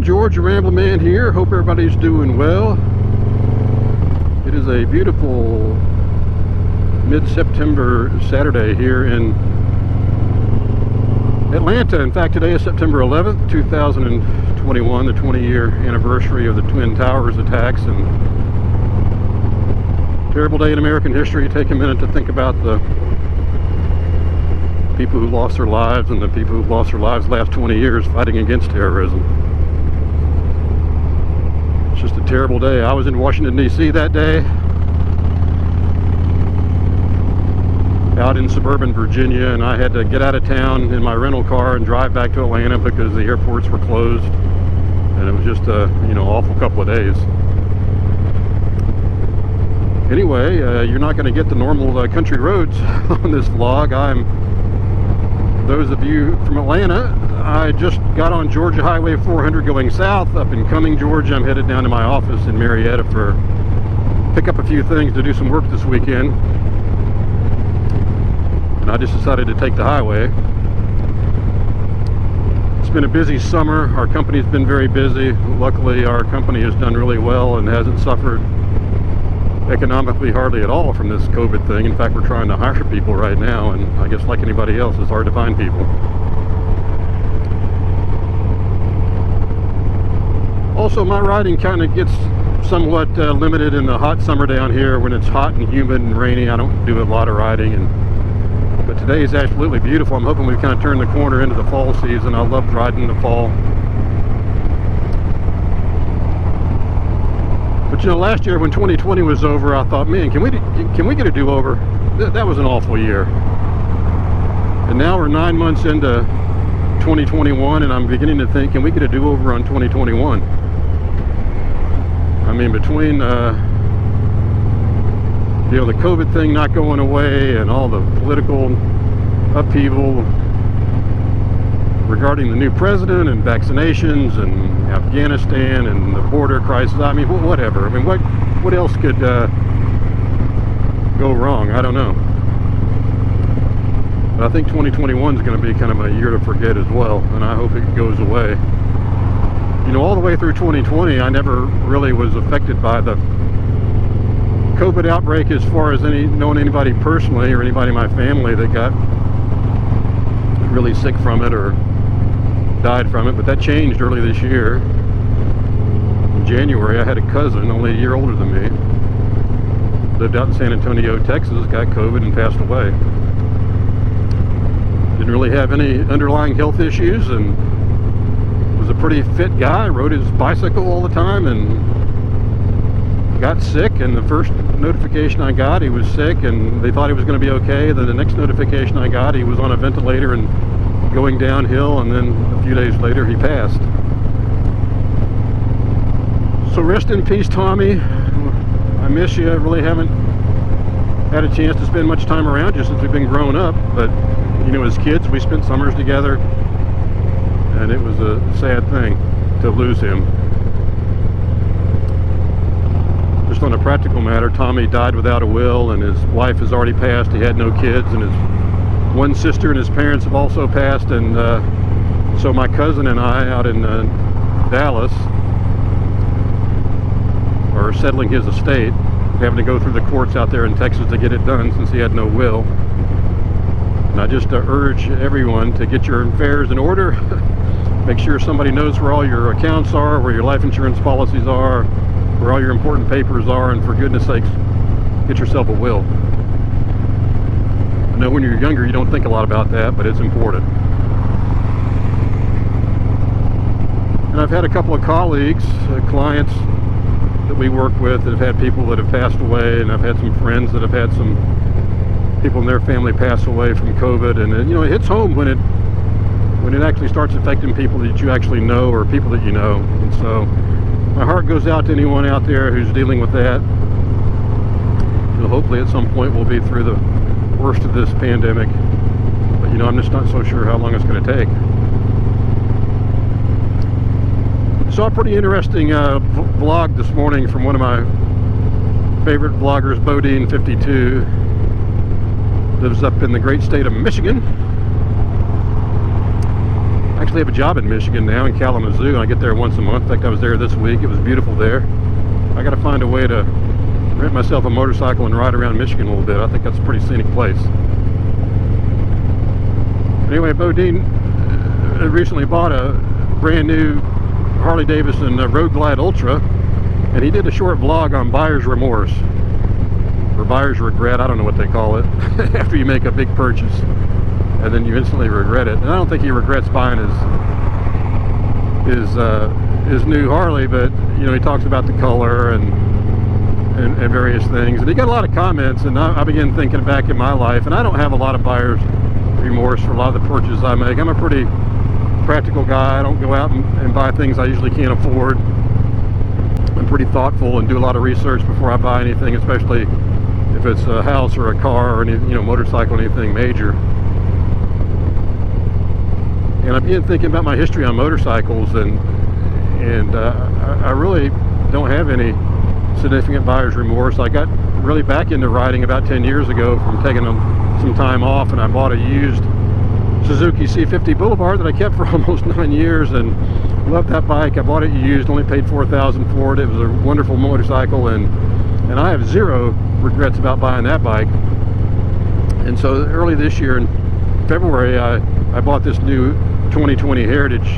George, Ramblin Man here. Hope everybody's doing well. It is a beautiful mid-September Saturday here in Atlanta. In fact, today is September 11th, 2021, the 20-year anniversary of the Twin Towers attacks, and terrible day in American history. Take a minute to think about the people who lost their lives and the people who lost their lives the last 20 years fighting against terrorism. It's just a terrible day. I was in Washington, D.C. that day, out in suburban Virginia, and I had to get out of town in my rental car and drive back to Atlanta because the airports were closed, and it was just a awful couple of days. Anyway, you're not going to get the normal country roads on this vlog. Those of you from Atlanta, I just got on Georgia Highway 400 going south up in Cumming, Georgia. I'm headed down to my office in Marietta for pick up a few things to do some work this weekend. And I just decided to take the highway. It's been a busy summer. Our company's been very busy. Luckily, our company has done really well and hasn't suffered economically hardly at all from this COVID thing. In fact, we're trying to hire people right now, and I guess like anybody else, it's hard to find people. Also, my riding kind of gets somewhat limited in the hot summer down here. When it's hot and humid and rainy, I don't do a lot of riding, but today is absolutely beautiful. I'm hoping we've kind of turned the corner into the fall season. I loved riding in the fall. But last year when 2020 was over, I thought, man, can we get a do-over? That was an awful year. And now we're 9 months into 2021, and I'm beginning to think, can we get a do-over on 2021? I mean, between the COVID thing not going away and all the political upheaval regarding the new president and vaccinations and Afghanistan and the border crisis, I mean, whatever. I mean, what else could go wrong? I don't know. But I think 2021 is going to be kind of a year to forget as well, and I hope it goes away. All the way through 2020, I never really was affected by the COVID outbreak as far as knowing anybody personally or anybody in my family that got really sick from it or died from it. But that changed early this year. In January, I had a cousin only a year older than me, lived out in San Antonio, Texas, got COVID and passed away. Didn't really have any underlying health issues and was a pretty fit guy, rode his bicycle all the time, and got sick. And the first notification I got, he was sick and they thought he was going to be okay. Then the next notification I got, he was on a ventilator and going downhill, and then a few days later he passed. So rest in peace, Tommy. I miss you. I really haven't had a chance to spend much time around you since we've been growing up, but as kids we spent summers together, and it was a sad thing to lose him. Just on a practical matter, Tommy died without a will, and his wife has already passed. He had no kids, and his one sister and his parents have also passed. And so my cousin and I out in Dallas are settling his estate, having to go through the courts out there in Texas to get it done since he had no will. And I just urge everyone to get your affairs in order. Make sure somebody knows where all your accounts are, where your life insurance policies are, where all your important papers are, and for goodness sakes, get yourself a will. I know when you're younger you don't think a lot about that, but it's important. And I've had a couple of colleagues, clients that we work with that have had people that have passed away, and I've had some friends that have had some people in their family pass away from COVID, and it hits home when it actually starts affecting people that you actually know or people that you know. And so my heart goes out to anyone out there who's dealing with that. Hopefully at some point we'll be through the worst of this pandemic, but I'm just not so sure how long it's going to take. Saw a pretty interesting vlog this morning from one of my favorite vloggers, Bodine52, lives up in the great state of Michigan. actually have a job in Michigan now, in Kalamazoo, and I get there once a month. In fact, I was there this week. It was beautiful there. I got to find a way to rent myself a motorcycle and ride around Michigan a little bit. I think that's a pretty scenic place. Anyway, Bodine recently bought a brand new Harley-Davidson Road Glide Ultra, and he did a short vlog on buyer's remorse, or buyer's regret, I don't know what they call it, after you make a big purchase and then you instantly regret it. And I don't think he regrets buying his new Harley, but you know, he talks about the color and various things, and he got a lot of comments, and I began thinking back in my life, and I don't have a lot of buyer's remorse for a lot of the purchases I make. I'm a pretty practical guy. I don't go out and buy things I usually can't afford. I'm pretty thoughtful and do a lot of research before I buy anything, especially if it's a house or a car or any, you know, motorcycle or anything major. And I began thinking about my history on motorcycles, and I really don't have any significant buyer's remorse. I got really back into riding about 10 years ago from taking some time off, and I bought a used Suzuki C50 Boulevard that I kept for almost 9 years, and loved that bike. I bought it used, only paid $4,000 for it. It was a wonderful motorcycle, and I have zero regrets about buying that bike. And so early this year in February, I bought this new 2020 Heritage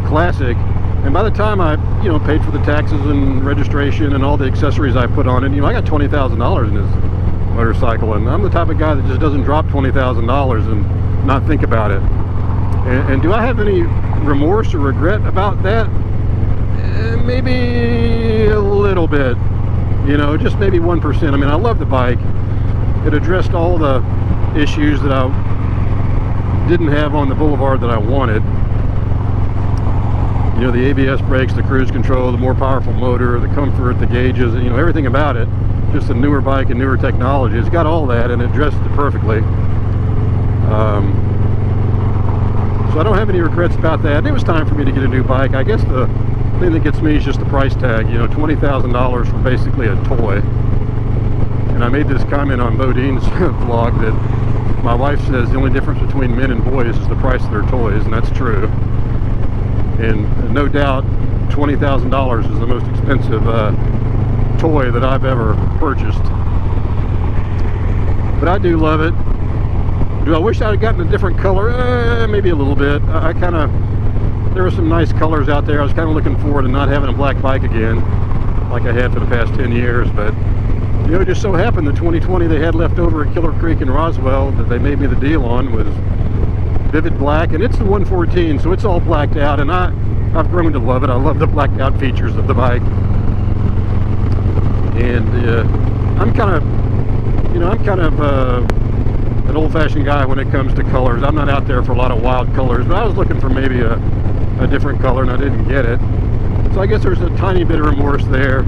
Classic, and by the time I, you know, paid for the taxes and registration and all the accessories I put on it, you know, I got $20,000 in this motorcycle, and I'm the type of guy that just doesn't drop $20,000 and not think about it. And do I have any remorse or regret about that? Maybe a little bit, you know, just maybe 1%. I mean, I love the bike. It addressed all the issues that I didn't have on the Boulevard that I wanted. You know, the ABS brakes, the cruise control, the more powerful motor, the comfort, the gauges, you know, everything about it. Just a newer bike and newer technology. It's got all that, and it addressed it perfectly. So I don't have any regrets about that. And it was time for me to get a new bike. I guess the thing that gets me is just the price tag. You know, $20,000 for basically a toy. And I made this comment on Bodine's vlog that my wife says the only difference between men and boys is the price of their toys, and that's true. And no doubt $20,000 is the most expensive toy that I've ever purchased. But I do love it. Do I wish I had gotten a different color? Maybe a little bit. There were some nice colors out there. I was kind of looking forward to not having a black bike again, like I had for the past 10 years. But, you know, it just so happened that 2020 they had left over at Killer Creek in Roswell that they made me the deal on was vivid black, and it's the 114, so it's all blacked out, and I've grown to love it. I love the blacked out features of the bike. And I'm kind of an old-fashioned guy when it comes to colors. I'm not out there for a lot of wild colors, but I was looking for maybe a different color, and I didn't get it. So I guess there's a tiny bit of remorse there.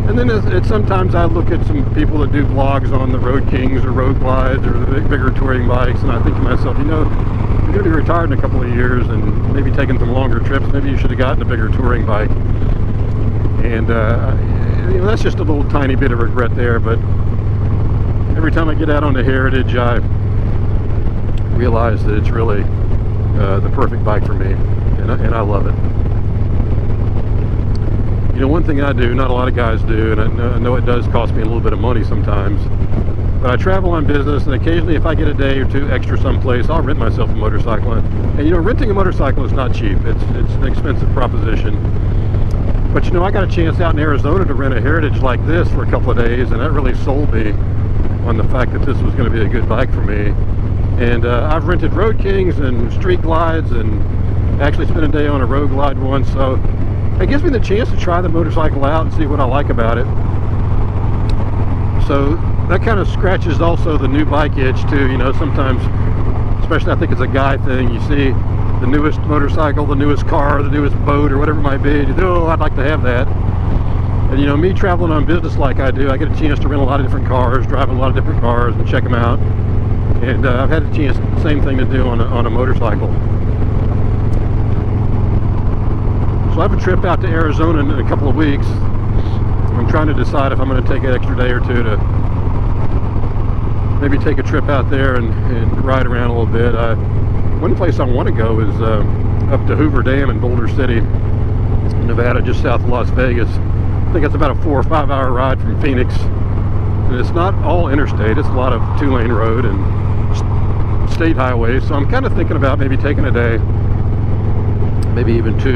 And then sometimes I look at some people that do vlogs on the Road Kings or Road Glides or the bigger touring bikes, and I think to myself, you know, you're going to be retired in a couple of years and maybe taking some longer trips. Maybe you should have gotten a bigger touring bike. And you know, that's just a little tiny bit of regret there, but every time I get out on the Heritage, I realize that it's really the perfect bike for me, and I love it. You know, one thing I do, not a lot of guys do, and I know it does cost me a little bit of money sometimes, but I travel on business, and occasionally if I get a day or two extra someplace, I'll rent myself a motorcycle. And you know, renting a motorcycle is not cheap. It's an expensive proposition. But you know, I got a chance out in Arizona to rent a Heritage like this for a couple of days, and that really sold me on the fact that this was going to be a good bike for me. And I've rented Road Kings and Street Glides, and actually spent a day on a Road Glide once, so it gives me the chance to try the motorcycle out and see what I like about it. So that kind of scratches also the new bike itch too. You know, sometimes, especially I think it's a guy thing, you see the newest motorcycle, the newest car, the newest boat, or whatever it might be, and you think, oh, I'd like to have that. And you know, me traveling on business like I do, I get a chance to rent a lot of different cars, drive a lot of different cars, and check them out. And I've had a chance, same thing to do on a motorcycle. So I have a trip out to Arizona in a couple of weeks. I'm trying to decide if I'm going to take an extra day or two to maybe take a trip out there and ride around a little bit. One place I want to go is up to Hoover Dam in Boulder City, Nevada, just south of Las Vegas. I think it's about a 4 or 5 hour ride from Phoenix. And it's not all interstate, it's a lot of 2-lane road and state highways. So I'm kind of thinking about maybe taking a day, maybe even 2,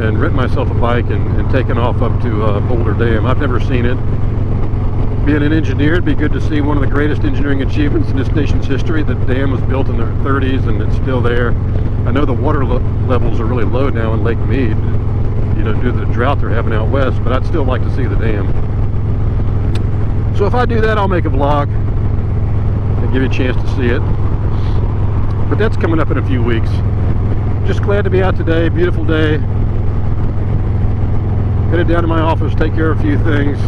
and renting myself a bike and taking off up to Boulder Dam. I've never seen it. Being an engineer, it'd be good to see one of the greatest engineering achievements in this nation's history. The dam was built in the 30s and it's still there. I know the water levels are really low now in Lake Mead, you know, due to the drought they're having out west, but I'd still like to see the dam. So if I do that, I'll make a vlog and give you a chance to see it. But that's coming up in a few weeks. Just glad to be out today, beautiful day. Headed down to my office, take care of a few things.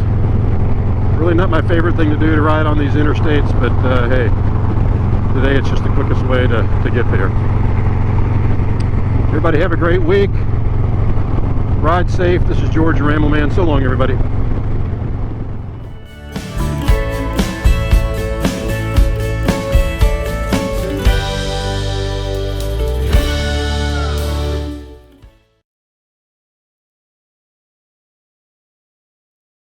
Really not my favorite thing to do, to ride on these interstates, but hey, today it's just the quickest way to get there. Everybody have a great week. Ride safe. This is George, your Ramblin' Man. So long, everybody.